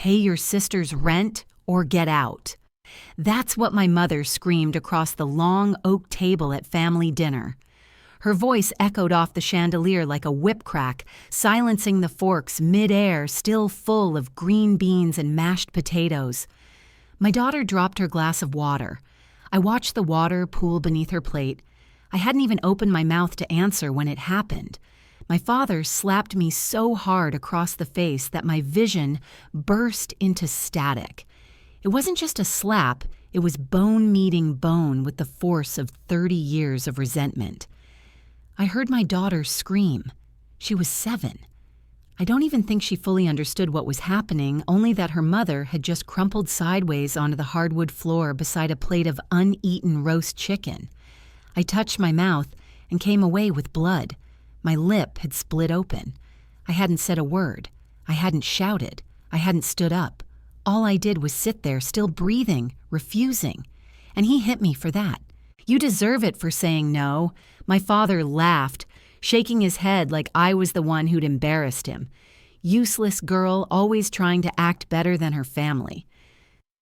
pay your sister's rent, or get out. That's what my mother screamed across the long oak table at family dinner. Her voice echoed off the chandelier like a whip crack, silencing the forks mid-air still full of green beans and mashed potatoes. My daughter dropped her glass of water. I watched the water pool beneath her plate. I hadn't even opened my mouth to answer when it happened. My father slapped me so hard across the face that my vision burst into static. It wasn't just a slap, it was bone meeting bone with the force of 30 years of resentment. I heard my daughter scream. She was 7. I don't even think she fully understood what was happening, only that her mother had just crumpled sideways onto the hardwood floor beside a plate of uneaten roast chicken. I touched my mouth and came away with blood. My lip had split open. I hadn't said a word. I hadn't shouted. I hadn't stood up. All I did was sit there, still breathing, refusing. And he hit me for that. "You deserve it for saying no." My father laughed, shaking his head like I was the one who'd embarrassed him. Useless girl, always trying to act better than her family.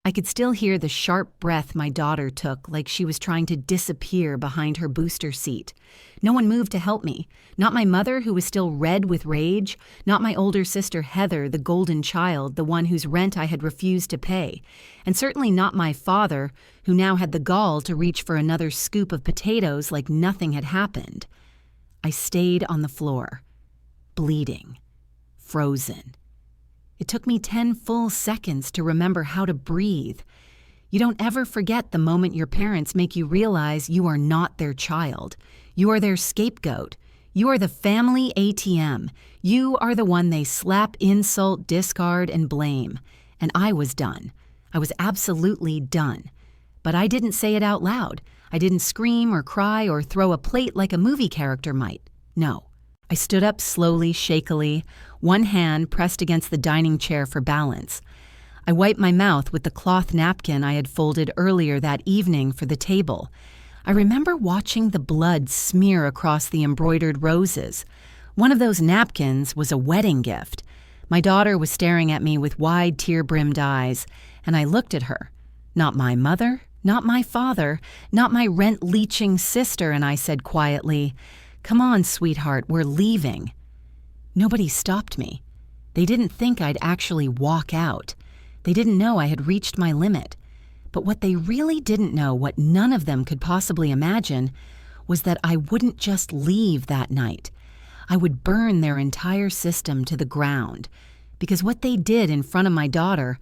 I could still hear the sharp breath my daughter took, like she was trying to disappear behind her booster seat. No one moved to help me. Not my mother, who was still red with rage. Not my older sister Heather, the golden child, the one whose rent I had refused to pay. And certainly not my father, who now had the gall to reach for another scoop of potatoes like nothing had happened. I stayed on the floor, bleeding, frozen. It took me 10 full seconds to remember how to breathe. You don't ever forget the moment your parents make you realize you are not their child. You are their scapegoat. You are the family ATM. You are the one they slap, insult, discard, and blame. And I was done. I was absolutely done. But I didn't say it out loud. I didn't scream or cry or throw a plate like a movie character might. No. I stood up slowly, shakily, one hand pressed against the dining chair for balance. I wiped my mouth with the cloth napkin I had folded earlier that evening for the table. I remember watching the blood smear across the embroidered roses. One of those napkins was a wedding gift. My daughter was staring at me with wide, tear-brimmed eyes, and I looked at her. Not my mother, not my father, not my rent-leeching sister, and I said quietly, "Come on, sweetheart, we're leaving." Nobody stopped me. They didn't think I'd actually walk out. They didn't know I had reached my limit. But what they really didn't know, what none of them could possibly imagine, was that I wouldn't just leave that night. I would burn their entire system to the ground. Because what they did in front of my daughter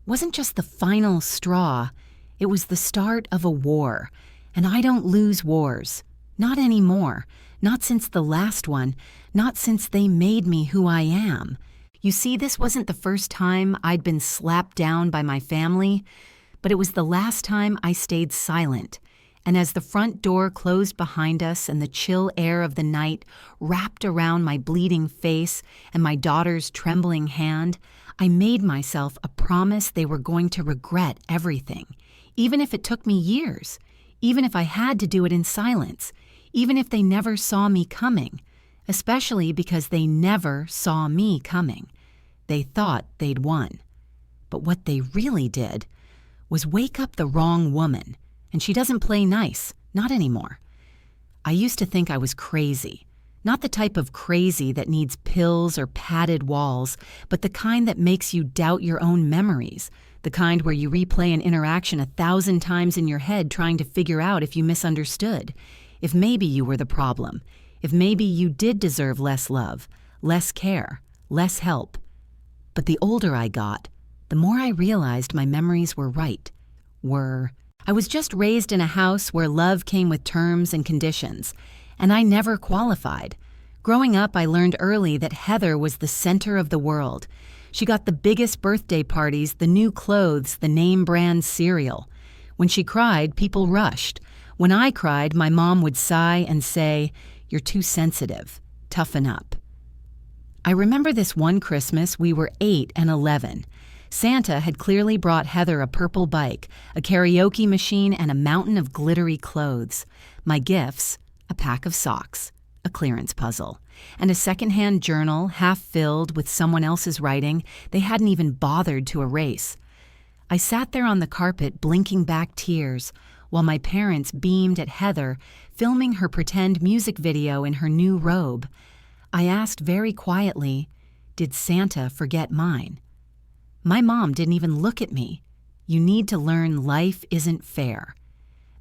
wasn't just the final straw, it was the start of a war. And I don't lose wars. Not anymore. Not since the last one. Not since they made me who I am. You see, this wasn't the first time I'd been slapped down by my family, but it was the last time I stayed silent. And as the front door closed behind us and the chill air of the night wrapped around my bleeding face and my daughter's trembling hand, I made myself a promise they were going to regret everything, even if it took me years, even if I had to do it in silence, even if they never saw me coming, especially because they never saw me coming. They thought they'd won. But what they really did was wake up the wrong woman, and she doesn't play nice, not anymore. I used to think I was crazy, not the type of crazy that needs pills or padded walls, but the kind that makes you doubt your own memories, the kind where you replay an interaction 1,000 times in your head trying to figure out if you misunderstood, if maybe you were the problem, if maybe you did deserve less love, less care, less help. But the older I got, the more I realized my memories were right. I was just raised in a house where love came with terms and conditions, and I never qualified. Growing up, I learned early that Heather was the center of the world. She got the biggest birthday parties, the new clothes, the name brand cereal. When she cried, people rushed. When I cried, my mom would sigh and say, "You're too sensitive. Toughen up." I remember this one Christmas we were 8 and 11. Santa had clearly brought Heather a purple bike, a karaoke machine, and a mountain of glittery clothes. My gifts, a pack of socks, a clearance puzzle. and a secondhand journal half filled with someone else's writing they hadn't even bothered to erase. I sat there on the carpet blinking back tears while my parents beamed at Heather filming her pretend music video in her new robe. I asked very quietly, "Did Santa forget mine?" My mom didn't even look at me. "You need to learn life isn't fair."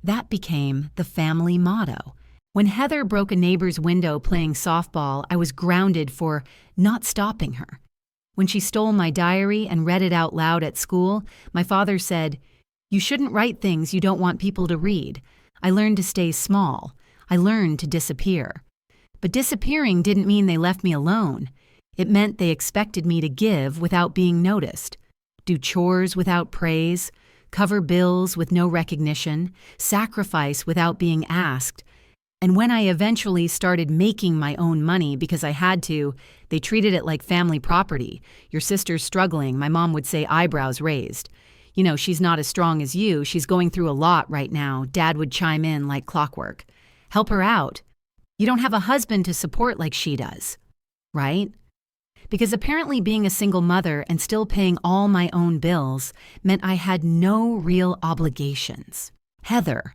That became the family motto. When Heather broke a neighbor's window playing softball, I was grounded for not stopping her. When she stole my diary and read it out loud at school, my father said, "You shouldn't write things you don't want people to read." I learned to stay small. I learned to disappear. But disappearing didn't mean they left me alone. It meant they expected me to give without being noticed, do chores without praise, cover bills with no recognition, sacrifice without being asked. And when I eventually started making my own money because I had to, they treated it like family property. "Your sister's struggling," my mom would say, eyebrows raised. "You know, she's not as strong as you. She's going through a lot right now," Dad would chime in like clockwork. "Help her out. You don't have a husband to support like she does." Right? Because apparently being a single mother and still paying all my own bills meant I had no real obligations. Heather.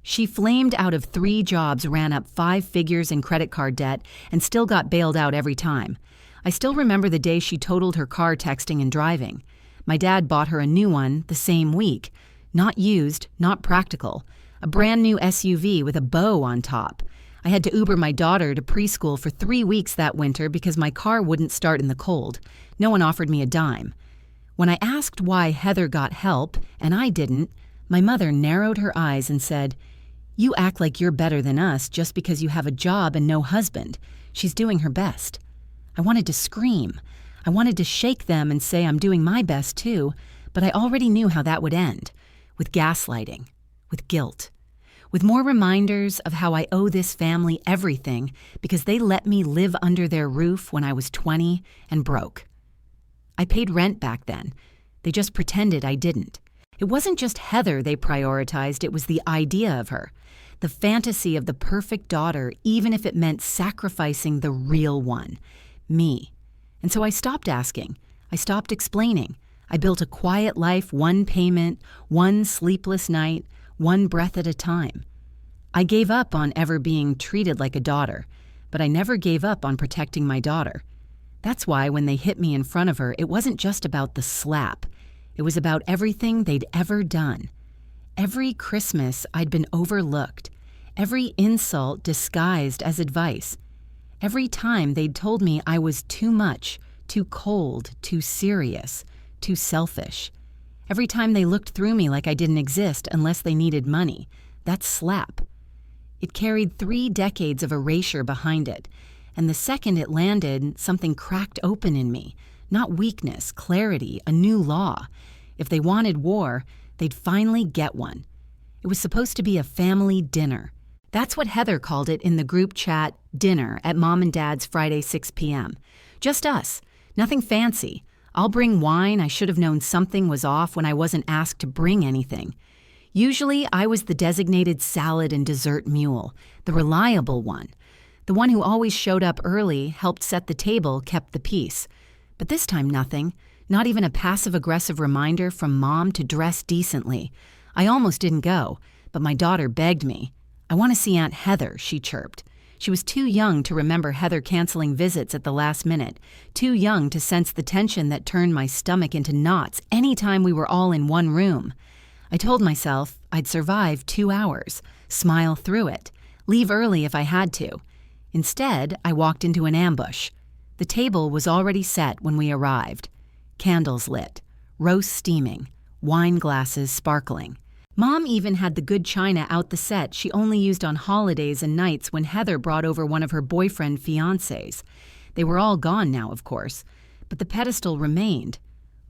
She flamed out of 3 jobs, ran up 5 figures in credit card debt, and still got bailed out every time. I still remember the day she totaled her car texting and driving. My dad bought her a new one the same week. Not used, not practical. A brand new SUV with a bow on top. I had to Uber my daughter to preschool for 3 weeks that winter because my car wouldn't start in the cold. No one offered me a dime. When I asked why Heather got help, and I didn't, my mother narrowed her eyes and said, "You act like you're better than us just because you have a job and no husband. She's doing her best." I wanted to scream. I wanted to shake them and say I'm doing my best too, but I already knew how that would end. With gaslighting, with guilt, with more reminders of how I owe this family everything because they let me live under their roof when I was 20 and broke. I paid rent back then. They just pretended I didn't. It wasn't just Heather they prioritized, it was the idea of her. The fantasy of the perfect daughter, even if it meant sacrificing the real one, me. And so I stopped asking. I stopped explaining. I built a quiet life, one payment, one sleepless night, one breath at a time. I gave up on ever being treated like a daughter, but I never gave up on protecting my daughter. That's why when they hit me in front of her, it wasn't just about the slap. It was about everything they'd ever done. Every Christmas I'd been overlooked. Every insult disguised as advice. Every time they'd told me I was too much, too cold, too serious, too selfish. Every time they looked through me like I didn't exist unless they needed money. That slap. It carried 3 decades of erasure behind it, and the second it landed, something cracked open in me. Not weakness, clarity, a new law. If they wanted war, they'd finally get one. It was supposed to be a family dinner. That's what Heather called it in the group chat, dinner, at Mom and Dad's Friday 6 p.m. Just us. Nothing fancy. I'll bring wine. I should have known something was off when I wasn't asked to bring anything. Usually, I was the designated salad and dessert mule, the reliable one. The one who always showed up early, helped set the table, kept the peace. But this time nothing. Not even a passive-aggressive reminder from Mom to dress decently. I almost didn't go, but my daughter begged me. "I want to see Aunt Heather," she chirped. She was too young to remember Heather canceling visits at the last minute, too young to sense the tension that turned my stomach into knots any time we were all in one room. I told myself I'd survive 2 hours, smile through it, leave early if I had to. Instead, I walked into an ambush. The table was already set when we arrived. Candles lit, roast steaming, wine glasses sparkling. Mom even had the good china out the set she only used on holidays and nights when Heather brought over one of her boyfriend fiancés. They were all gone now, of course, but the pedestal remained.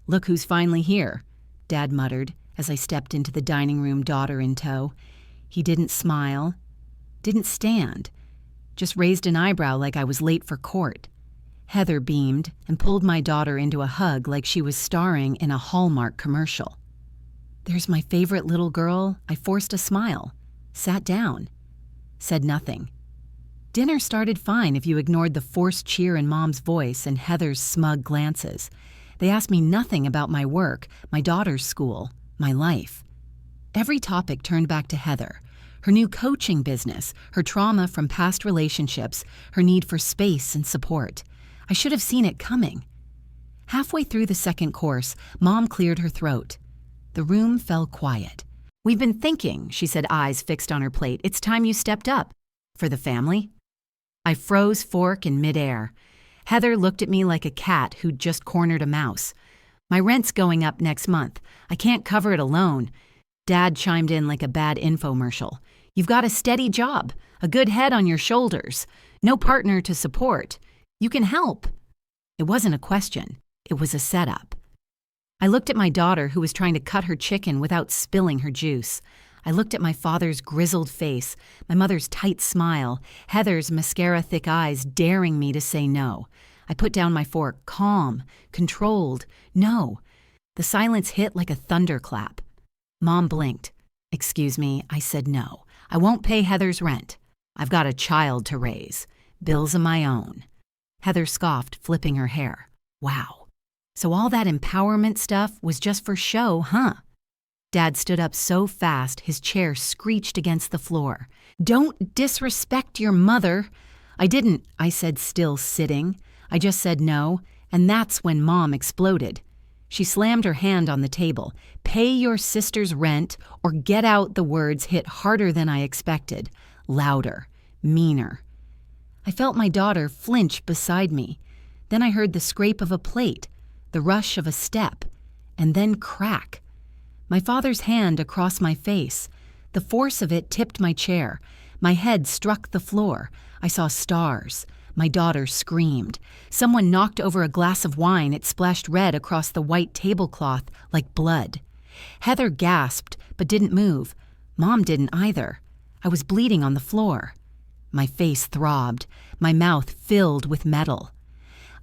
"Look who's finally here," Dad muttered as I stepped into the dining room, daughter in tow. He didn't smile, didn't stand, just raised an eyebrow like I was late for court. Heather beamed and pulled my daughter into a hug like she was starring in a Hallmark commercial. "There's my favorite little girl." I forced a smile, sat down, said nothing. Dinner started fine if you ignored the forced cheer in Mom's voice and Heather's smug glances. They asked me nothing about my work, my daughter's school, my life. Every topic turned back to Heather. Her new coaching business, her trauma from past relationships, her need for space and support. I should have seen it coming. Halfway through the second course, Mom cleared her throat. The room fell quiet. "We've been thinking," she said, eyes fixed on her plate. "It's time you stepped up. For the family." I froze fork in midair. Heather looked at me like a cat who'd just cornered a mouse. "My rent's going up next month. I can't cover it alone." Dad chimed in like a bad infomercial. "You've got a steady job, a good head on your shoulders, no partner to support. You can help." It wasn't a question. It was a setup. I looked at my daughter who was trying to cut her chicken without spilling her juice. I looked at my father's grizzled face, my mother's tight smile, Heather's mascara-thick eyes daring me to say no. I put down my fork, calm, controlled, no. The silence hit like a thunderclap. Mom blinked. "Excuse me," I said no. "I won't pay Heather's rent. I've got a child to raise. Bills of my own." Heather scoffed, flipping her hair. "Wow. So all that empowerment stuff was just for show, huh?" Dad stood up so fast his chair screeched against the floor. "Don't disrespect your mother." "I didn't," I said, still sitting. I just said no, and that's when Mom exploded. She slammed her hand on the table. "Pay your sister's rent or get out." The words hit harder than I expected, louder, meaner. I felt my daughter flinch beside me. Then I heard the scrape of a plate, the rush of a step, and then crack. My father's hand across my face. The force of it tipped my chair. My head struck the floor. I saw stars. My daughter screamed. Someone knocked over a glass of wine. It splashed red across the white tablecloth like blood. Heather gasped, but didn't move. Mom didn't either. I was bleeding on the floor. My face throbbed. My mouth filled with metal.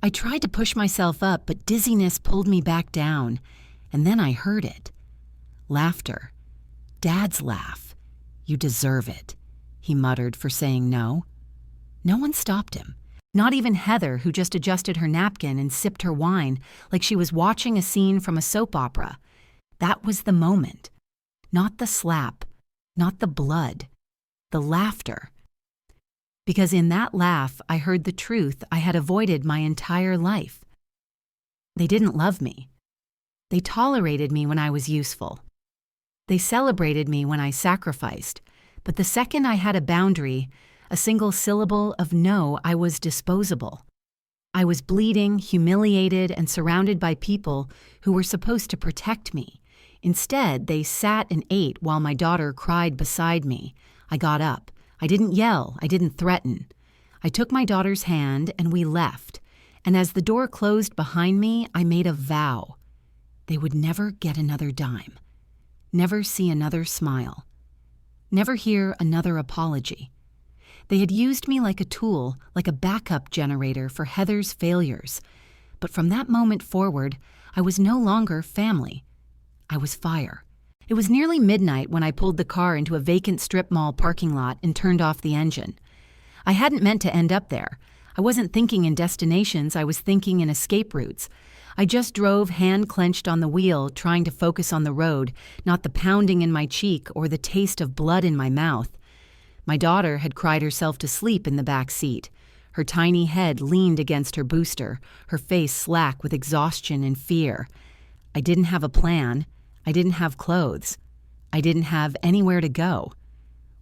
I tried to push myself up, but dizziness pulled me back down. And then I heard it. Laughter. Dad's laugh. "You deserve it," he muttered for saying no. No one stopped him. Not even Heather, who just adjusted her napkin and sipped her wine like she was watching a scene from a soap opera. That was the moment. Not the slap. Not the blood. The laughter. Because in that laugh, I heard the truth I had avoided my entire life. They didn't love me. They tolerated me when I was useful. They celebrated me when I sacrificed. But the second I had a boundary, a single syllable of no, I was disposable. I was bleeding, humiliated, and surrounded by people who were supposed to protect me. Instead, they sat and ate while my daughter cried beside me. I got up. I didn't yell. I didn't threaten. I took my daughter's hand and we left. And as the door closed behind me, I made a vow. They would never get another dime. Never see another smile. Never hear another apology. They had used me like a tool, like a backup generator for Heather's failures. But from that moment forward, I was no longer family. I was fire. It was nearly midnight when I pulled the car into a vacant strip mall parking lot and turned off the engine. I hadn't meant to end up there. I wasn't thinking in destinations, I was thinking in escape routes. I just drove hand clenched on the wheel, trying to focus on the road, not the pounding in my cheek or the taste of blood in my mouth. My daughter had cried herself to sleep in the back seat. Her tiny head leaned against her booster, her face slack with exhaustion and fear. I didn't have a plan. I didn't have clothes. I didn't have anywhere to go.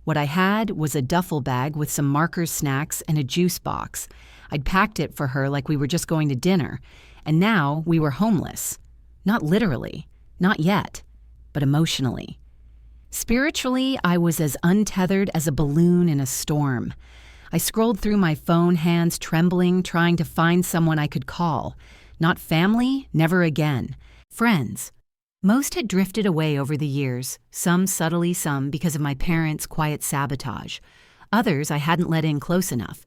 What I had was a duffel bag with some Markers snacks and a juice box. I'd packed it for her like we were just going to dinner, and now we were homeless. Not literally, not yet, but emotionally. Spiritually, I was as untethered as a balloon in a storm. I scrolled through my phone, hands trembling, trying to find someone I could call. Not family, never again. Friends. Most had drifted away over the years, some subtly, some because of my parents' quiet sabotage. Others I hadn't let in close enough.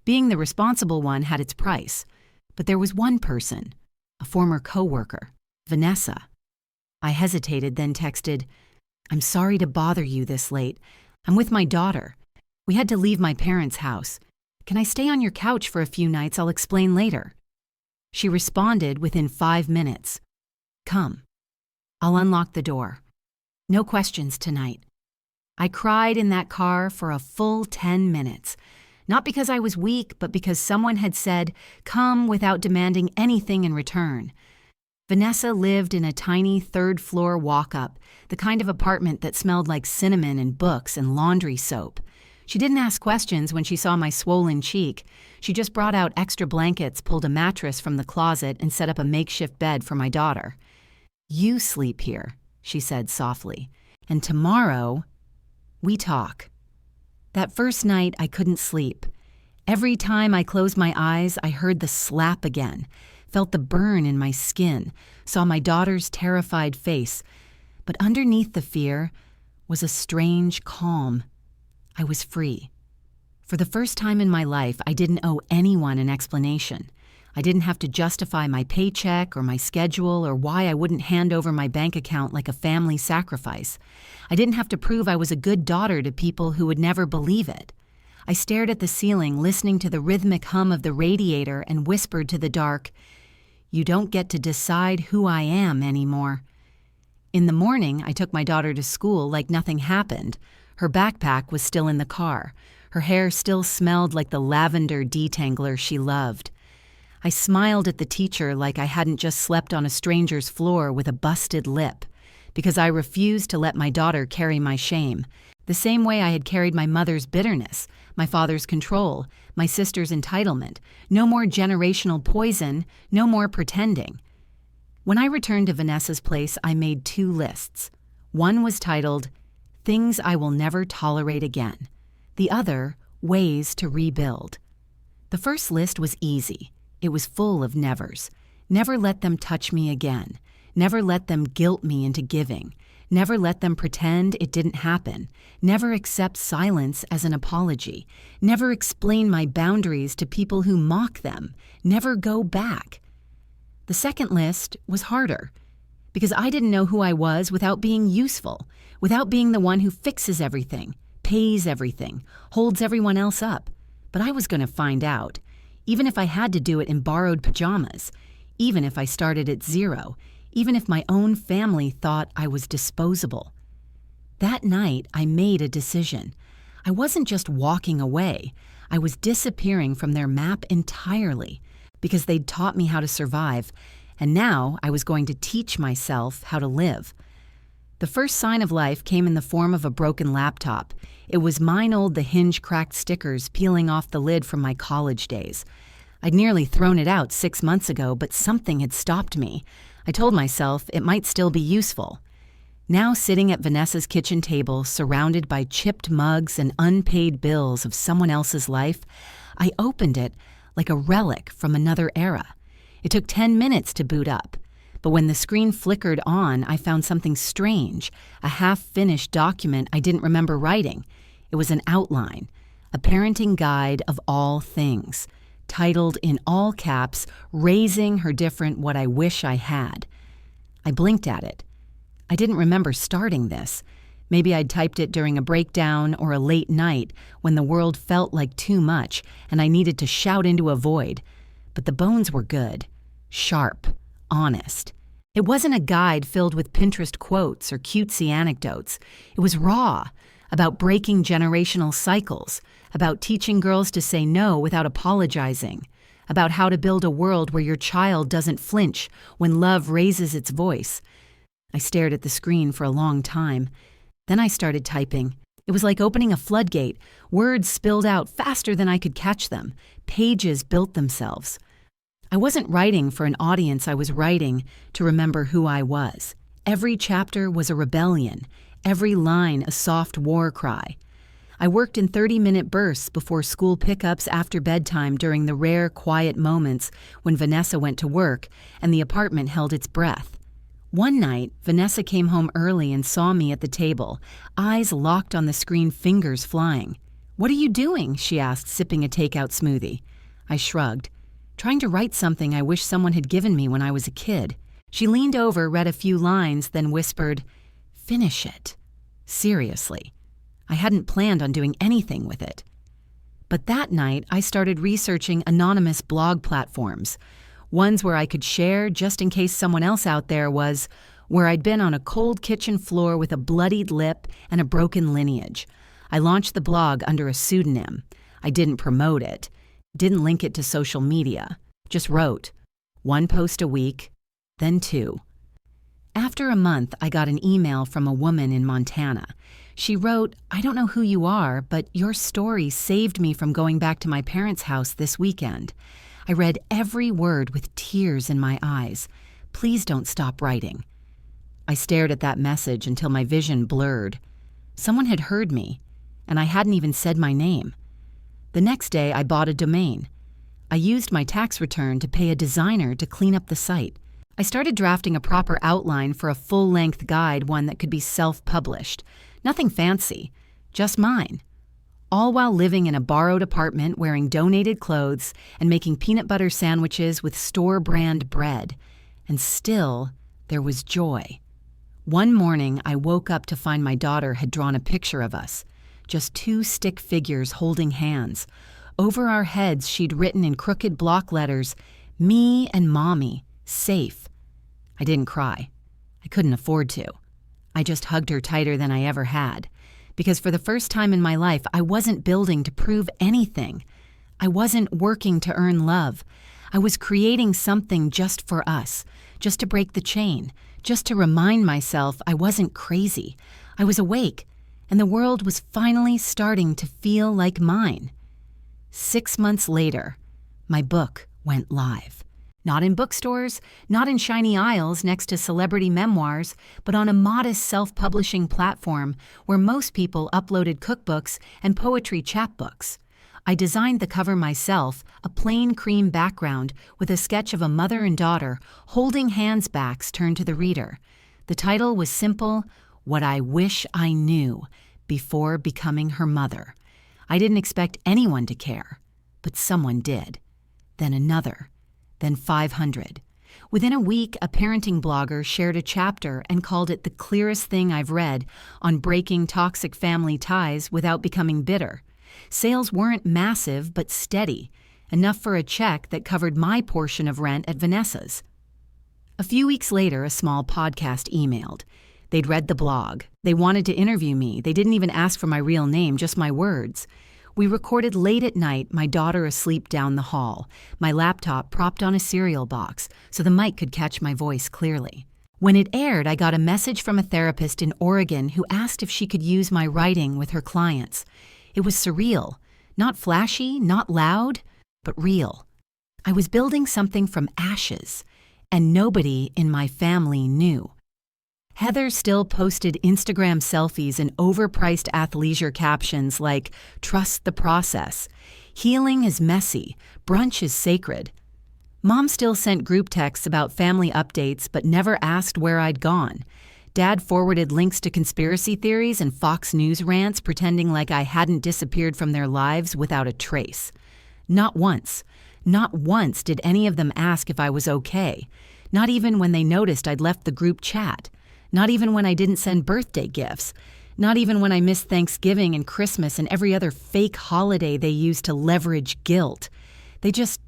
Being the responsible one had its price. But there was one person, a former coworker, Vanessa. I hesitated, then texted, "I'm sorry to bother you this late. I'm with my daughter. We had to leave my parents' house. Can I stay on your couch for a few nights? I'll explain later. She responded within 5 minutes. Come. I'll unlock the door. No questions tonight. I cried in that car for a full 10 minutes. Not because I was weak, but because someone had said, come without demanding anything in return. Vanessa lived in a tiny third-floor walk-up, the kind of apartment that smelled like cinnamon and books and laundry soap. She didn't ask questions when she saw my swollen cheek. She just brought out extra blankets, pulled a mattress from the closet, and set up a makeshift bed for my daughter. You sleep here, she said softly, and tomorrow we talk. That first night, I couldn't sleep. Every time I closed my eyes, I heard the slap again, felt the burn in my skin, saw my daughter's terrified face. But underneath the fear was a strange calm. I was free. For the first time in my life, I didn't owe anyone an explanation. I didn't have to justify my paycheck or my schedule or why I wouldn't hand over my bank account like a family sacrifice. I didn't have to prove I was a good daughter to people who would never believe it. I stared at the ceiling, listening to the rhythmic hum of the radiator, and whispered to the dark, "You don't get to decide who I am anymore." In the morning, I took my daughter to school like nothing happened. Her backpack was still in the car. Her hair still smelled like the lavender detangler she loved. I smiled at the teacher like I hadn't just slept on a stranger's floor with a busted lip, because I refused to let my daughter carry my shame, the same way I had carried my mother's bitterness, my father's control, my sister's entitlement. No more generational poison, no more pretending. When I returned to Vanessa's place, I made 2 lists. One was titled, Things I Will Never Tolerate Again. The other, Ways to Rebuild. The first list was easy. It was full of nevers. Never let them touch me again. Never let them guilt me into giving. Never let them pretend it didn't happen. Never accept silence as an apology. Never explain my boundaries to people who mock them. Never go back. The second list was harder, because I didn't know who I was without being useful, without being the one who fixes everything, pays everything, holds everyone else up. But I was going to find out. Even if I had to do it in borrowed pajamas, even if I started at 0, even if my own family thought I was disposable. That night, I made a decision. I wasn't just walking away. I was disappearing from their map entirely, because they'd taught me how to survive, and now I was going to teach myself how to live. The first sign of life came in the form of a broken laptop. It was mine old the hinge-cracked stickers peeling off the lid from my college days. I'd nearly thrown it out 6 months ago, but something had stopped me. I told myself it might still be useful. Now sitting at Vanessa's kitchen table, surrounded by chipped mugs and unpaid bills of someone else's life, I opened it like a relic from another era. It took 10 minutes to boot up. But when the screen flickered on, I found something strange, a half-finished document I didn't remember writing. It was an outline, a parenting guide of all things, titled in all caps, Raising Her Different What I Wish I Had. I blinked at it. I didn't remember starting this. Maybe I'd typed it during a breakdown or a late night when the world felt like too much and I needed to shout into a void. But the bones were good, sharp, honest. It wasn't a guide filled with Pinterest quotes or cutesy anecdotes. It was raw, about breaking generational cycles, about teaching girls to say no without apologizing, about how to build a world where your child doesn't flinch when love raises its voice. I stared at the screen for a long time. Then I started typing. It was like opening a floodgate. Words spilled out faster than I could catch them. Pages built themselves. I wasn't writing for an audience. I was writing to remember who I was. Every chapter was a rebellion, every line a soft war cry. I worked in 30-minute bursts before school pickups after bedtime during the rare quiet moments when Vanessa went to work and the apartment held its breath. One night, Vanessa came home early and saw me at the table, eyes locked on the screen, fingers flying. "What are you doing?" she asked, sipping a takeout smoothie. I shrugged. Trying to write something I wish someone had given me when I was a kid. She leaned over, read a few lines, then whispered, "Finish it." Seriously. I hadn't planned on doing anything with it. But that night, I started researching anonymous blog platforms, ones where I could share just in case someone else out there was, where I'd been on a cold kitchen floor with a bloodied lip and a broken lineage. I launched the blog under a pseudonym. I didn't promote it, didn't link it to social media, just wrote 1 post a week, then 2. After a month, I got an email from a woman in Montana. She wrote, "I don't know who you are, but your story saved me from going back to my parents' house this weekend. I read every word with tears in my eyes. Please don't stop writing." I stared at that message until my vision blurred. Someone had heard me, and I hadn't even said my name. The next day, I bought a domain. I used my tax return to pay a designer to clean up the site. I started drafting a proper outline for a full-length guide, one that could be self-published. Nothing fancy, just mine. All while living in a borrowed apartment, wearing donated clothes, and making peanut butter sandwiches with store-brand bread. And still, there was joy. One morning, I woke up to find my daughter had drawn a picture of us. Just 2 stick figures holding hands. Over our heads, she'd written in crooked block letters, "Me and Mommy, safe." I didn't cry. I couldn't afford to. I just hugged her tighter than I ever had. Because for the first time in my life, I wasn't building to prove anything. I wasn't working to earn love. I was creating something just for us, just to break the chain, just to remind myself I wasn't crazy. I was awake, and the world was finally starting to feel like mine. 6 months later, my book went live. Not in bookstores, not in shiny aisles next to celebrity memoirs, but on a modest self-publishing platform where most people uploaded cookbooks and poetry chapbooks. I designed the cover myself, a plain cream background with a sketch of a mother and daughter holding hands, backs turned to the reader. The title was simple, "What I Wish I Knew Before Becoming Her Mother." I didn't expect anyone to care, but someone did. Then another. Then 500. Within a week, a parenting blogger shared a chapter and called it the clearest thing I've read on breaking toxic family ties without becoming bitter. Sales weren't massive, but steady, enough for a check that covered my portion of rent at Vanessa's. A few weeks later, a small podcast emailed. They'd read the blog. They wanted to interview me. They didn't even ask for my real name, just my words. We recorded late at night, my daughter asleep down the hall, my laptop propped on a cereal box so the mic could catch my voice clearly. When it aired, I got a message from a therapist in Oregon who asked if she could use my writing with her clients. It was surreal, not flashy, not loud, but real. I was building something from ashes, and nobody in my family knew. Heather still posted Instagram selfies and overpriced athleisure captions like, "Trust the process," "Healing is messy," "Brunch is sacred." Mom still sent group texts about family updates but never asked where I'd gone. Dad forwarded links to conspiracy theories and Fox News rants pretending like I hadn't disappeared from their lives without a trace. Not once did any of them ask if I was okay. Not even when they noticed I'd left the group chat. Not even when I didn't send birthday gifts. Not even when I missed Thanksgiving and Christmas and every other fake holiday they used to leverage guilt. They just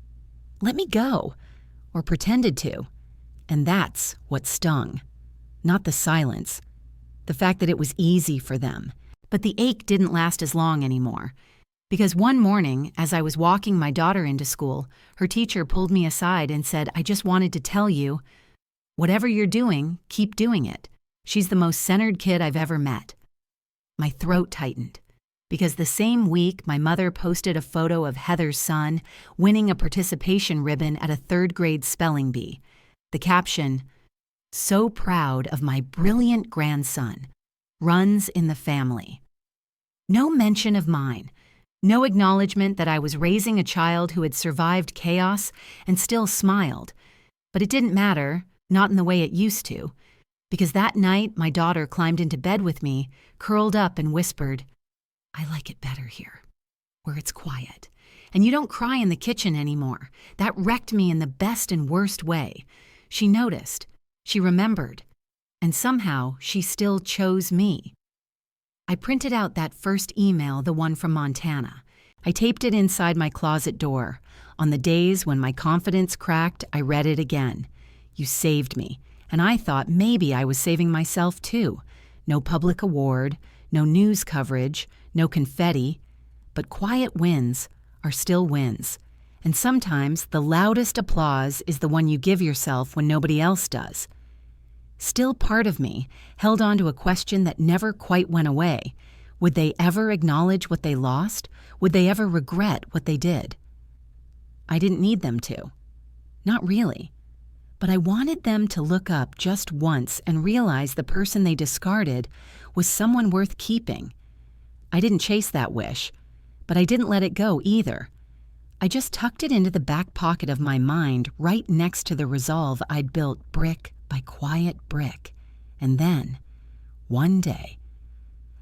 let me go, or pretended to. And that's what stung. Not the silence. The fact that it was easy for them. But the ache didn't last as long anymore. Because one morning, as I was walking my daughter into school, her teacher pulled me aside and said, "I just wanted to tell you, whatever you're doing, keep doing it. She's the most centered kid I've ever met." My throat tightened, because the same week my mother posted a photo of Heather's son winning a participation ribbon at a 3rd grade spelling bee. The caption, "So proud of my brilliant grandson, runs in the family." No mention of mine. No acknowledgement that I was raising a child who had survived chaos and still smiled. But it didn't matter, not in the way it used to. Because that night, my daughter climbed into bed with me, curled up and whispered, "I like it better here, where it's quiet. And you don't cry in the kitchen anymore. That wrecked me in the best and worst way." She noticed. She remembered. And somehow, she still chose me. I printed out that first email, the one from Montana. I taped it inside my closet door. On the days when my confidence cracked, I read it again. You saved me, and I thought maybe I was saving myself too. No public award, no news coverage, no confetti. But quiet wins are still wins. And sometimes the loudest applause is the one you give yourself when nobody else does. Still part of me held on to a question that never quite went away. Would they ever acknowledge what they lost? Would they ever regret what they did? I didn't need them to. Not really. But I wanted them to look up just once and realize the person they discarded was someone worth keeping. I didn't chase that wish, but I didn't let it go either. I just tucked it into the back pocket of my mind right next to the resolve I'd built brick by quiet brick. And then, one day,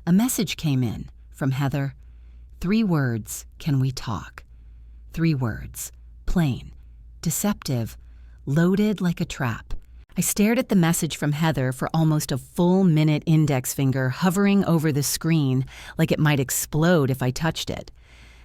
a message came in from Heather. 3 words, can we talk? 3 words, plain, deceptive, loaded like a trap. I stared at the message from Heather for almost a full minute, index finger hovering over the screen like it might explode if I touched it.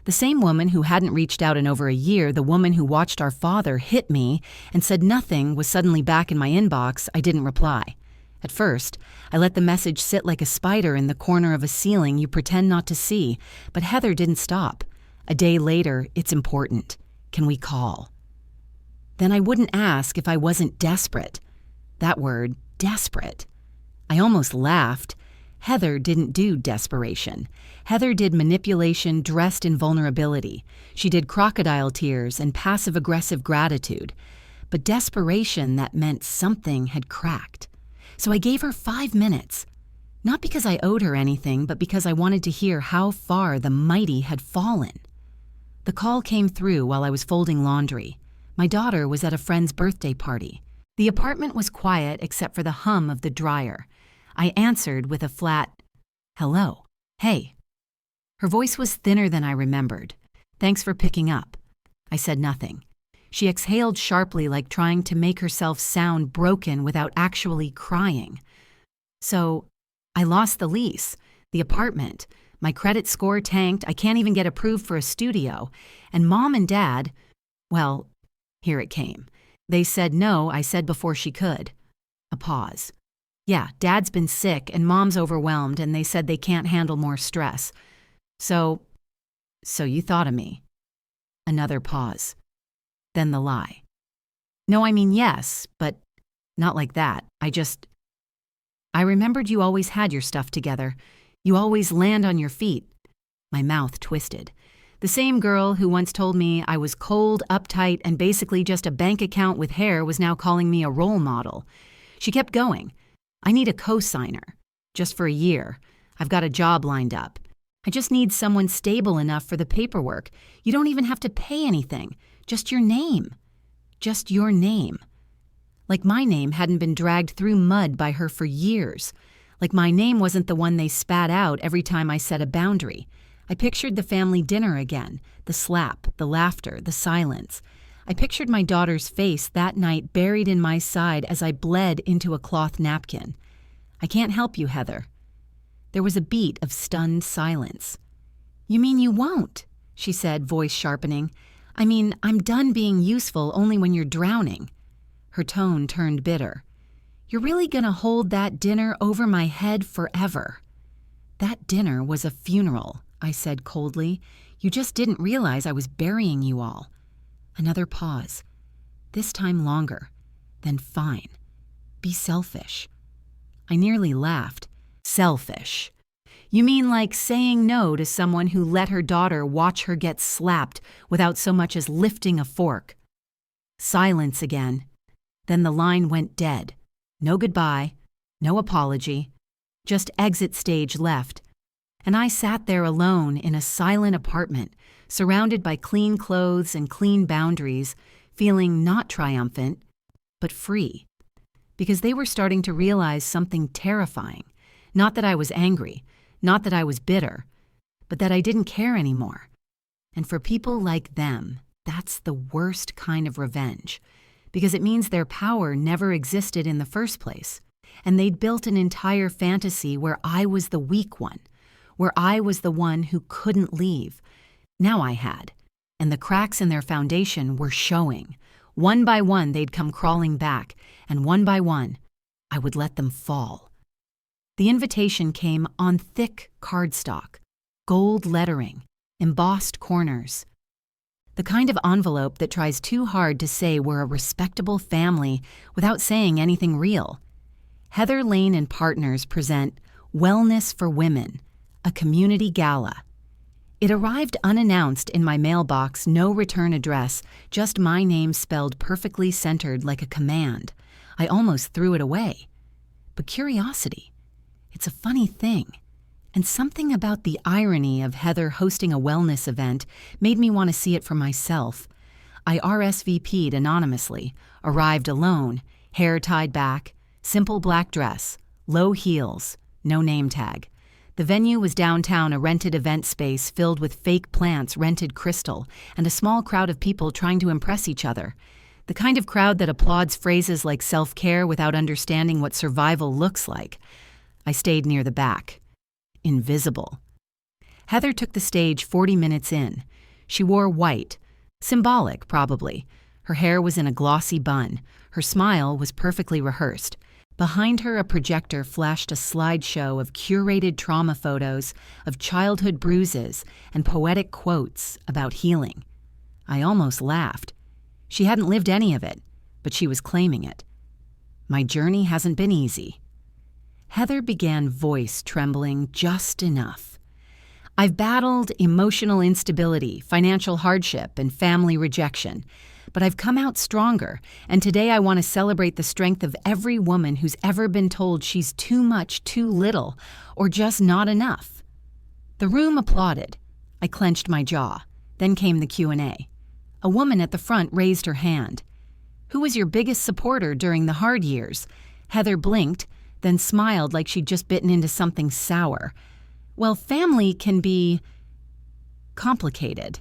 The same woman who hadn't reached out in over a year, the woman who watched our father hit me and said nothing was suddenly back in my inbox, I didn't reply. At first, I let the message sit like a spider in the corner of a ceiling you pretend not to see, but Heather didn't stop. A day later, it's important. Can we call? Then I wouldn't ask if I wasn't desperate. That word, desperate. I almost laughed. Heather didn't do desperation. Heather did manipulation dressed in vulnerability. She did crocodile tears and passive-aggressive gratitude. But desperation, that meant something had cracked. So I gave her 5 minutes. Not because I owed her anything, but because I wanted to hear how far the mighty had fallen. The call came through while I was folding laundry. My daughter was at a friend's birthday party. The apartment was quiet except for the hum of the dryer. I answered with a flat, "Hello, hey." Her voice was thinner than I remembered. "Thanks for picking up." I said nothing. She exhaled sharply like trying to make herself sound broken without actually crying. "So, I lost the lease, the apartment. My credit score tanked, I can't even get approved for a studio. And Mom and Dad, well, here it came. They said no, I said before she could." A pause. "Yeah, Dad's been sick and Mom's overwhelmed and they said they can't handle more stress. So you thought of me." Another pause. Then the lie. "No, I mean yes, but not like that. I remembered you always had your stuff together. You always land on your feet." My mouth twisted. The same girl who once told me I was cold, uptight, and basically just a bank account with hair was now calling me a role model. She kept going. "I need a co-signer. Just for a year. I've got a job lined up. I just need someone stable enough for the paperwork. You don't even have to pay anything. Just your name. Just your name." Like my name hadn't been dragged through mud by her for years. Like my name wasn't the one they spat out every time I set a boundary. I pictured the family dinner again, the slap, the laughter, the silence. I pictured my daughter's face that night buried in my side as I bled into a cloth napkin. "I can't help you, Heather." There was a beat of stunned silence. "You mean you won't?" she said, voice sharpening. "I mean, I'm done being useful only when you're drowning." Her tone turned bitter. "You're really gonna hold that dinner over my head forever." "That dinner was a funeral," I said coldly. "You just didn't realize I was burying you all." Another pause. This time longer. Then fine. Be selfish. I nearly laughed. Selfish. You mean like saying no to someone who let her daughter watch her get slapped without so much as lifting a fork? Silence again. Then the line went dead. No goodbye, no apology, just exit stage left. And I sat there alone in a silent apartment, surrounded by clean clothes and clean boundaries, feeling not triumphant, but free. Because they were starting to realize something terrifying. Not that I was angry, not that I was bitter, but that I didn't care anymore. And for people like them, that's the worst kind of revenge, because it means their power never existed in the first place. And they'd built an entire fantasy where I was the weak one, where I was the one who couldn't leave, Now I had, and the cracks in their foundation were showing. One by one, they'd come crawling back, and one by one, I would let them fall. The invitation came on thick cardstock, gold lettering, embossed corners. The kind of envelope that tries too hard to say we're a respectable family without saying anything real. Heather Lane and Partners present Wellness for Women, a community gala. It arrived unannounced in my mailbox, no return address, just my name spelled perfectly centered like a command. I almost threw it away. But curiosity, it's a funny thing. And something about the irony of Heather hosting a wellness event made me want to see it for myself. I RSVP'd anonymously, arrived alone, hair tied back, simple black dress, low heels, no name tag. The venue was downtown, a rented event space filled with fake plants, rented crystal, and a small crowd of people trying to impress each other. The kind of crowd that applauds phrases like self-care without understanding what survival looks like. I stayed near the back. Invisible. Heather took the stage 40 minutes in. She wore white. Symbolic, probably. Her hair was in a glossy bun. Her smile was perfectly rehearsed. Behind her, a projector flashed a slideshow of curated trauma photos of childhood bruises and poetic quotes about healing. I almost laughed. She hadn't lived any of it, but she was claiming it. My journey hasn't been easy. Heather began, voice trembling just enough. I've battled emotional instability, financial hardship, and family rejection, but I've come out stronger, and today I want to celebrate the strength of every woman who's ever been told she's too much, too little, or just not enough. The room applauded. I clenched my jaw. Then came the Q&A. A woman at the front raised her hand. Who was your biggest supporter during the hard years? Heather blinked, then smiled like she'd just bitten into something sour. Well, family can be complicated.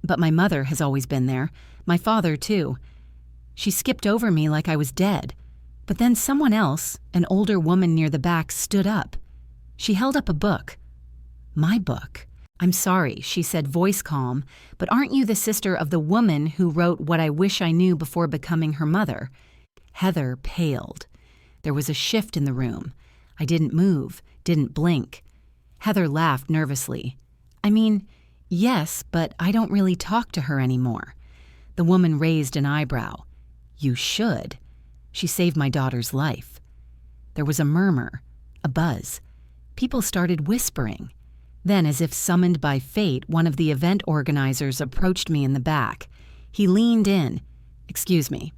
But my mother has always been there. My father, too. She skipped over me like I was dead. But then someone else, an older woman near the back, stood up. She held up a book. My book. I'm sorry, she said, voice calm, but aren't you the sister of the woman who wrote What I Wish I Knew Before Becoming Her Mother? Heather paled. There was a shift in the room. I didn't move, didn't blink. Heather laughed nervously. I mean, yes, but I don't really talk to her anymore. The woman raised an eyebrow. You should. She saved my daughter's life. There was a murmur, a buzz. People started whispering. Then, as if summoned by fate, one of the event organizers approached me in the back. He leaned in. Excuse me.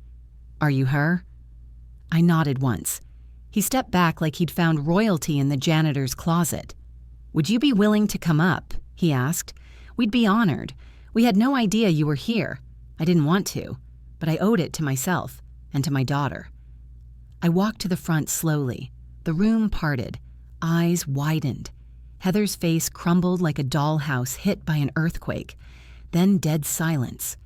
Are you her? I nodded once. He stepped back like he'd found royalty in the janitor's closet. Would you be willing to come up? He asked. We'd be honored. We had no idea you were here. I didn't want to, but I owed it to myself and to my daughter. I walked to the front slowly. The room parted. Eyes widened. Heather's face crumbled like a dollhouse hit by an earthquake. Then dead silence.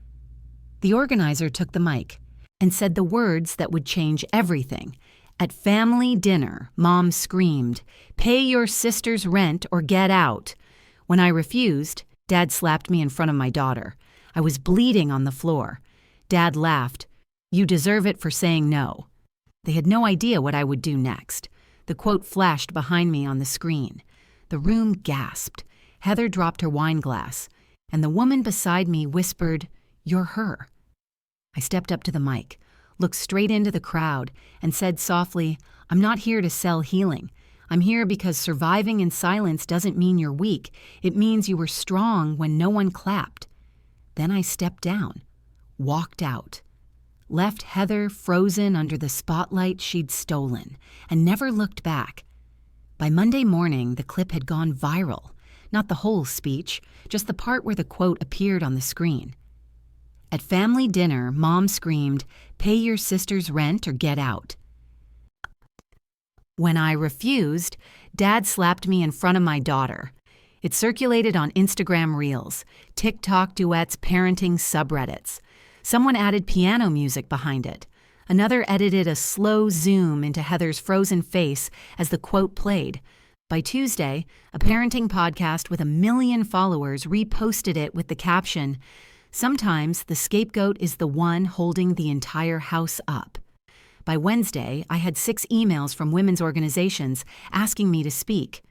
The organizer took the mic and said the words that would change everything. At family dinner, Mom screamed, "Pay your sister's rent or get out." When I refused, Dad slapped me in front of my daughter. I was bleeding on the floor. Dad laughed. You deserve it for saying no. They had no idea what I would do next. The quote flashed behind me on the screen. The room gasped. Heather dropped her wine glass, and the woman beside me whispered, "You're her." I stepped up to the mic, looked straight into the crowd, and said softly, I'm not here to sell healing. I'm here because surviving in silence doesn't mean you're weak. It means you were strong when no one clapped. Then I stepped down, walked out, left Heather frozen under the spotlight she'd stolen, and never looked back. By Monday morning, the clip had gone viral. Not the whole speech, just the part where the quote appeared on the screen. At family dinner, Mom screamed, "Pay your sister's rent or get out." When I refused, Dad slapped me in front of my daughter. It circulated on Instagram Reels, TikTok duets, parenting subreddits. Someone added piano music behind it. Another edited a slow zoom into Heather's frozen face as the quote played. By Tuesday, a parenting podcast with 1 million followers reposted it with the caption, "Sometimes the scapegoat is the one holding the entire house up." By Wednesday, I had 6 emails from women's organizations asking me to speak.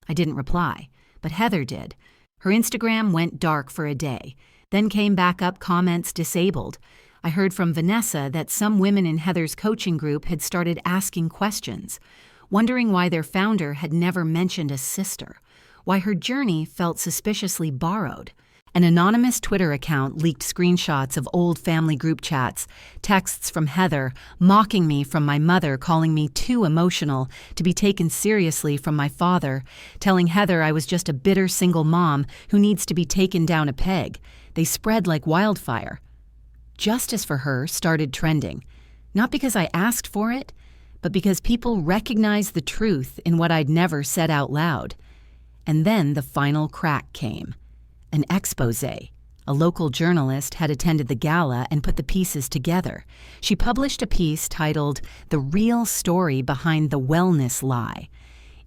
I didn't reply, but Heather did. Her Instagram went dark for a day, then came back up comments disabled. I heard from Vanessa that some women in Heather's coaching group had started asking questions, wondering why their founder had never mentioned a sister, why her journey felt suspiciously borrowed. An anonymous Twitter account leaked screenshots of old family group chats, texts from Heather mocking me from my mother, calling me too emotional to be taken seriously from my father, telling Heather I was just a bitter single mom who needs to be taken down a peg. They spread like wildfire. Justice for her started trending, not because I asked for it, but because people recognized the truth in what I'd never said out loud. And then the final crack came. An expose. A local journalist had attended the gala and put the pieces together. She published a piece titled "The Real Story Behind the Wellness Lie."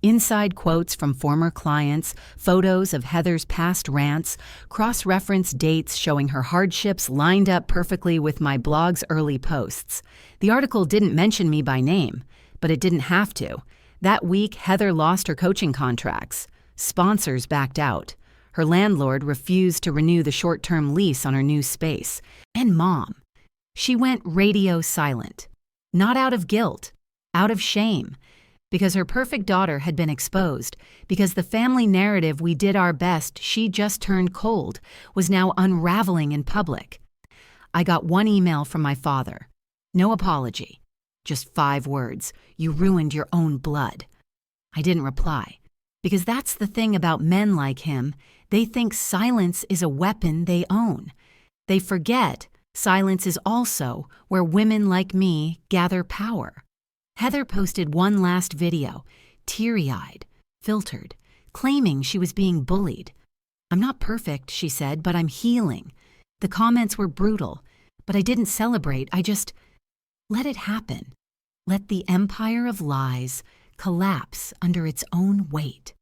Inside quotes from former clients, photos of Heather's past rants, cross-referenced dates showing her hardships lined up perfectly with my blog's early posts. The article didn't mention me by name, but it didn't have to. That week, Heather lost her coaching contracts. Sponsors backed out. Her landlord refused to renew the short-term lease on her new space. And Mom. She went radio silent. Not out of guilt, out of shame. Because her perfect daughter had been exposed, because the family narrative we did our best she just turned cold was now unraveling in public. I got one email from my father. No apology. Just 5 words. "You ruined your own blood." I didn't reply. Because that's the thing about men like him. They think silence is a weapon they own. They forget silence is also where women like me gather power. Heather posted one last video, teary-eyed, filtered, claiming she was being bullied. "I'm not perfect," she said, "but I'm healing." The comments were brutal, but I didn't celebrate. I just let it happen. Let the empire of lies collapse under its own weight.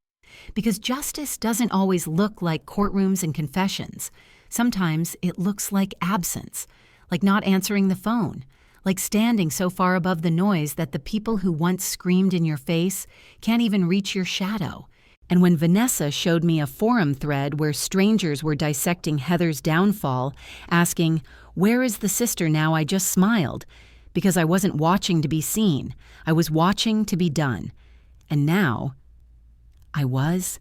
Because justice doesn't always look like courtrooms and confessions. Sometimes it looks like absence, like not answering the phone, like standing so far above the noise that the people who once screamed in your face can't even reach your shadow. And when Vanessa showed me a forum thread where strangers were dissecting Heather's downfall, asking, "Where is the sister now?" I just smiled, because I wasn't watching to be seen. I was watching to be done. And now I was.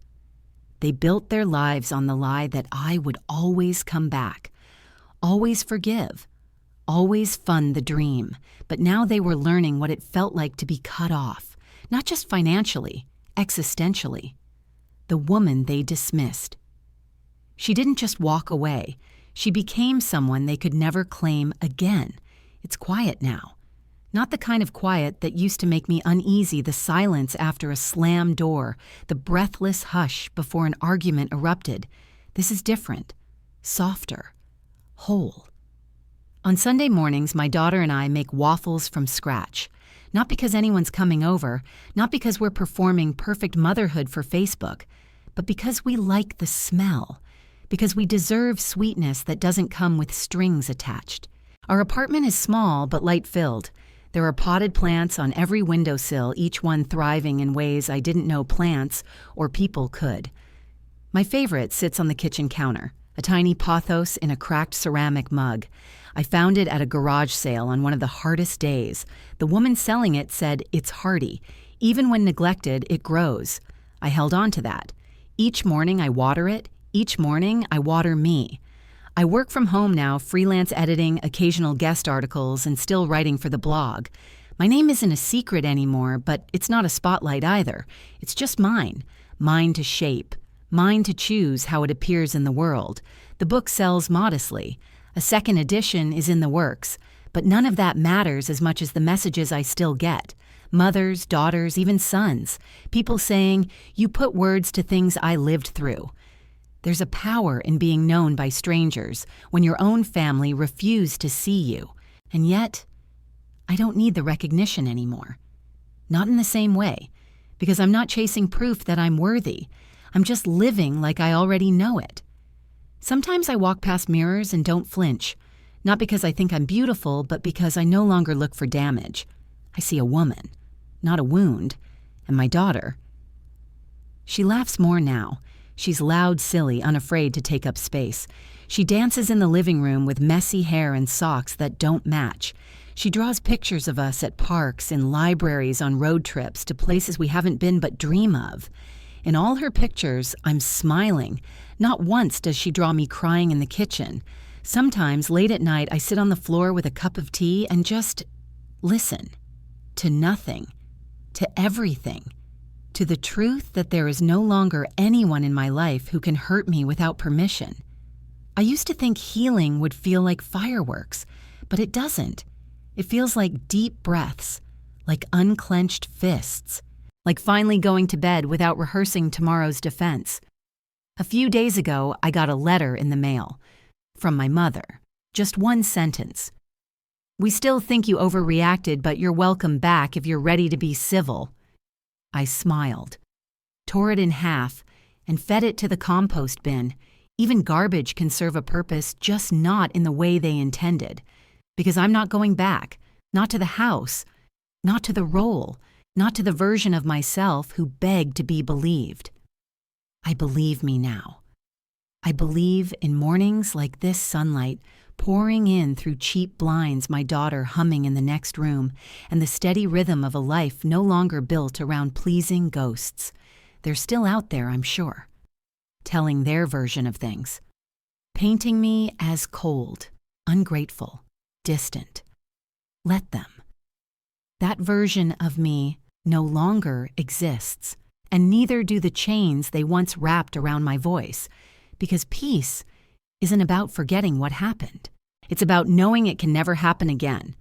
They built their lives on the lie that I would always come back, always forgive, always fund the dream. But now they were learning what it felt like to be cut off, not just financially, existentially. The woman they dismissed. She didn't just walk away. She became someone they could never claim again. It's quiet now. Not the kind of quiet that used to make me uneasy, the silence after a slammed door, the breathless hush before an argument erupted. This is different, softer, whole. On Sunday mornings, my daughter and I make waffles from scratch. Not because anyone's coming over, not because we're performing perfect motherhood for Facebook, but because we like the smell, because we deserve sweetness that doesn't come with strings attached. Our apartment is small but light-filled. There are potted plants on every windowsill, each one thriving in ways I didn't know plants or people could. My favorite sits on the kitchen counter, a tiny pothos in a cracked ceramic mug. I found it at a garage sale on one of the hardest days. The woman selling it said, "It's hardy. Even when neglected, it grows." I held on to that. Each morning I water it. Each morning I water me. I work from home now, freelance editing, occasional guest articles, and still writing for the blog. My name isn't a secret anymore, but it's not a spotlight either. It's just mine. Mine to shape. Mine to choose how it appears in the world. The book sells modestly. A second edition is in the works. But none of that matters as much as the messages I still get. Mothers, daughters, even sons. People saying, "You put words to things I lived through." There's a power in being known by strangers when your own family refuse to see you. And yet, I don't need the recognition anymore. Not in the same way, because I'm not chasing proof that I'm worthy. I'm just living like I already know it. Sometimes I walk past mirrors and don't flinch, not because I think I'm beautiful, but because I no longer look for damage. I see a woman, not a wound, and my daughter. She laughs more now. She's loud, silly, unafraid to take up space. She dances in the living room with messy hair and socks that don't match. She draws pictures of us at parks, in libraries, on road trips, to places we haven't been but dream of. In all her pictures, I'm smiling. Not once does she draw me crying in the kitchen. Sometimes, late at night, I sit on the floor with a cup of tea and just listen. To nothing. To everything. To the truth that there is no longer anyone in my life who can hurt me without permission. I used to think healing would feel like fireworks, but it doesn't. It feels like deep breaths, like unclenched fists, like finally going to bed without rehearsing tomorrow's defense. A few days ago, I got a letter in the mail from my mother. Just one sentence. "We still think you overreacted, but you're welcome back if you're ready to be civil." I smiled, tore it in half, and fed it to the compost bin. Even garbage can serve a purpose, just not in the way they intended. Because I'm not going back, not to the house, not to the role, not to the version of myself who begged to be believed. I believe me now. I believe in mornings like this sunlight pouring in through cheap blinds, my daughter humming in the next room, and the steady rhythm of a life no longer built around pleasing ghosts. They're still out there, I'm sure, telling their version of things, painting me as cold, ungrateful, distant. Let them. That version of me no longer exists, and neither do the chains they once wrapped around my voice, because peace isn't about forgetting what happened. It's about knowing it can never happen again.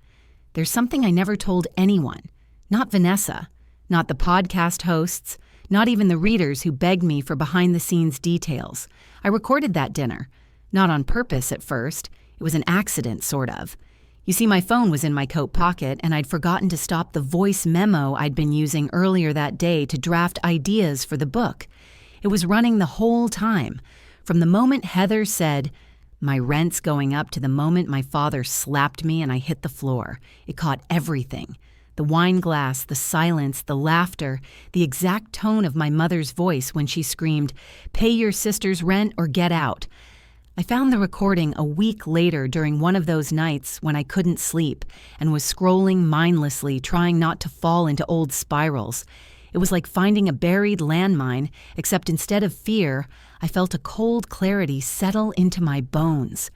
There's something I never told anyone, not Vanessa, not the podcast hosts, not even the readers who begged me for behind-the-scenes details. I recorded that dinner, not on purpose at first. It was an accident, sort of. You see, my phone was in my coat pocket, and I'd forgotten to stop the voice memo I'd been using earlier that day to draft ideas for the book. It was running the whole time, from the moment Heather said, "My rent's going up," to the moment my father slapped me and I hit the floor. It caught everything. The wine glass, the silence, the laughter, the exact tone of my mother's voice when she screamed, "Pay your sister's rent or get out." I found the recording a week later during one of those nights when I couldn't sleep and was scrolling mindlessly, trying not to fall into old spirals. It was like finding a buried landmine, except instead of fear, I felt a cold clarity settle into my bones.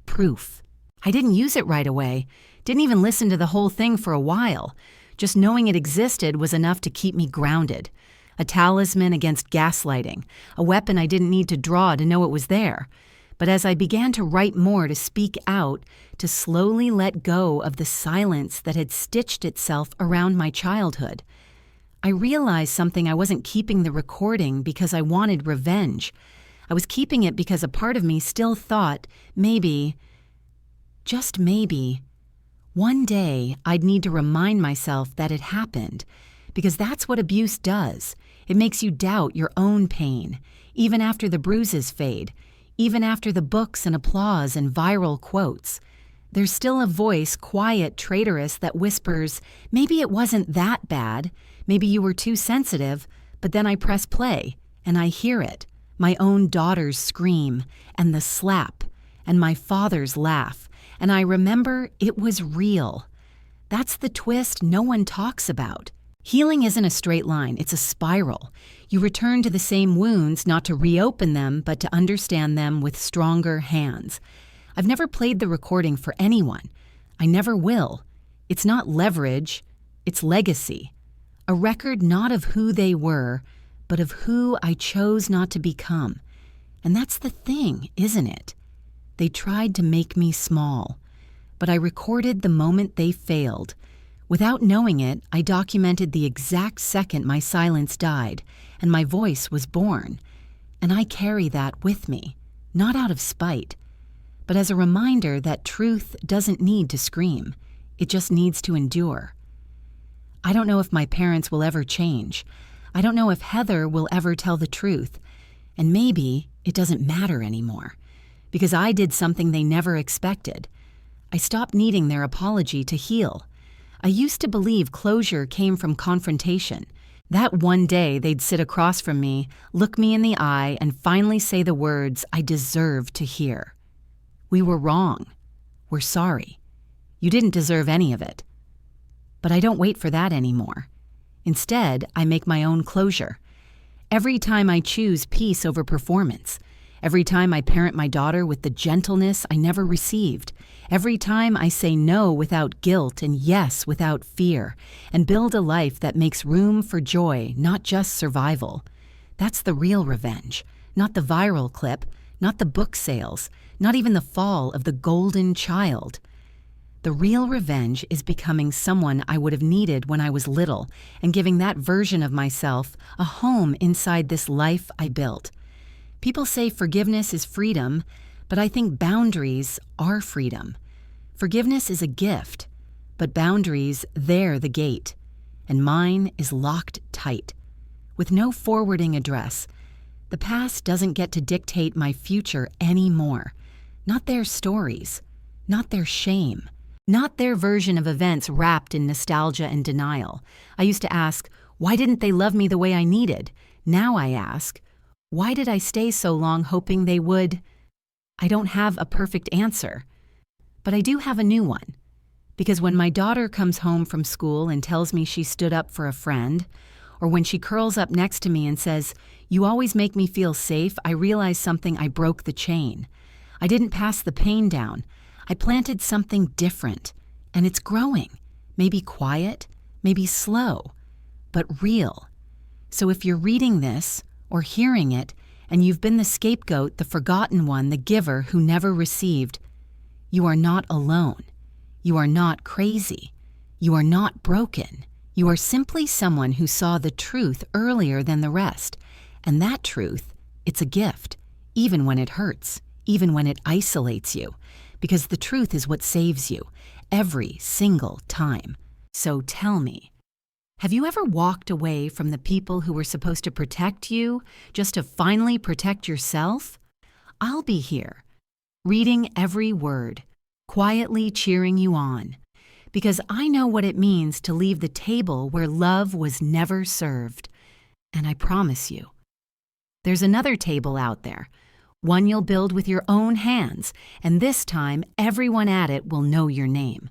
Proof. I didn't use it right away, didn't even listen to the whole thing for a while. Just knowing it existed was enough to keep me grounded. A talisman against gaslighting, a weapon I didn't need to draw to know it was there. But as I began to write more, to speak out, to slowly let go of the silence that had stitched itself around my childhood, I realized something. I wasn't keeping the recording because I wanted revenge. I was keeping it because a part of me still thought, maybe, just maybe, one day I'd need to remind myself that it happened, because that's what abuse does. It makes you doubt your own pain, even after the bruises fade. Even after the books and applause and viral quotes, there's still a voice, quiet, traitorous, that whispers, maybe it wasn't that bad, maybe you were too sensitive, but then I press play, and I hear it, my own daughter's scream, and the slap, and my father's laugh, and I remember it was real. That's the twist no one talks about. Healing isn't a straight line, it's a spiral. You return to the same wounds, not to reopen them, but to understand them with stronger hands. I've never played the recording for anyone. I never will. It's not leverage, it's legacy. A record not of who they were, but of who I chose not to become. And that's the thing, isn't it? They tried to make me small, but I recorded the moment they failed. Without knowing it, I documented the exact second my silence died, and my voice was born. And I carry that with me, not out of spite, but as a reminder that truth doesn't need to scream. It just needs to endure. I don't know if my parents will ever change. I don't know if Heather will ever tell the truth, and maybe it doesn't matter anymore, because I did something they never expected. I stopped needing their apology to heal. I used to believe closure came from confrontation. That one day they'd sit across from me, look me in the eye, and finally say the words I deserved to hear. We were wrong. We're sorry. You didn't deserve any of it. But I don't wait for that anymore. Instead, I make my own closure. Every time I choose peace over performance, every time I parent my daughter with the gentleness I never received, every time I say no without guilt and yes without fear, and build a life that makes room for joy, not just survival. That's the real revenge, not the viral clip, not the book sales, not even the fall of the golden child. The real revenge is becoming someone I would have needed when I was little and giving that version of myself a home inside this life I built. People say forgiveness is freedom, but I think boundaries are freedom. Forgiveness is a gift, but boundaries, they're the gate. And mine is locked tight. With no forwarding address, the past doesn't get to dictate my future anymore. Not their stories, not their shame. Not their version of events wrapped in nostalgia and denial. I used to ask, why didn't they love me the way I needed? Now I ask, why did I stay so long hoping they would? I don't have a perfect answer, but I do have a new one. Because when my daughter comes home from school and tells me she stood up for a friend, or when she curls up next to me and says, "You always make me feel safe," I realize something. I broke the chain. I didn't pass the pain down. I planted something different, and it's growing. Maybe quiet, maybe slow, but real. So if you're reading this or hearing it, and you've been the scapegoat, the forgotten one, the giver who never received, you are not alone. You are not crazy. You are not broken. You are simply someone who saw the truth earlier than the rest. And that truth, it's a gift, even when it hurts, even when it isolates you. Because the truth is what saves you, every single time. So tell me, have you ever walked away from the people who were supposed to protect you just to finally protect yourself? I'll be here, reading every word, quietly cheering you on, because I know what it means to leave the table where love was never served. And I promise you, there's another table out there, one you'll build with your own hands, and this time everyone at it will know your name.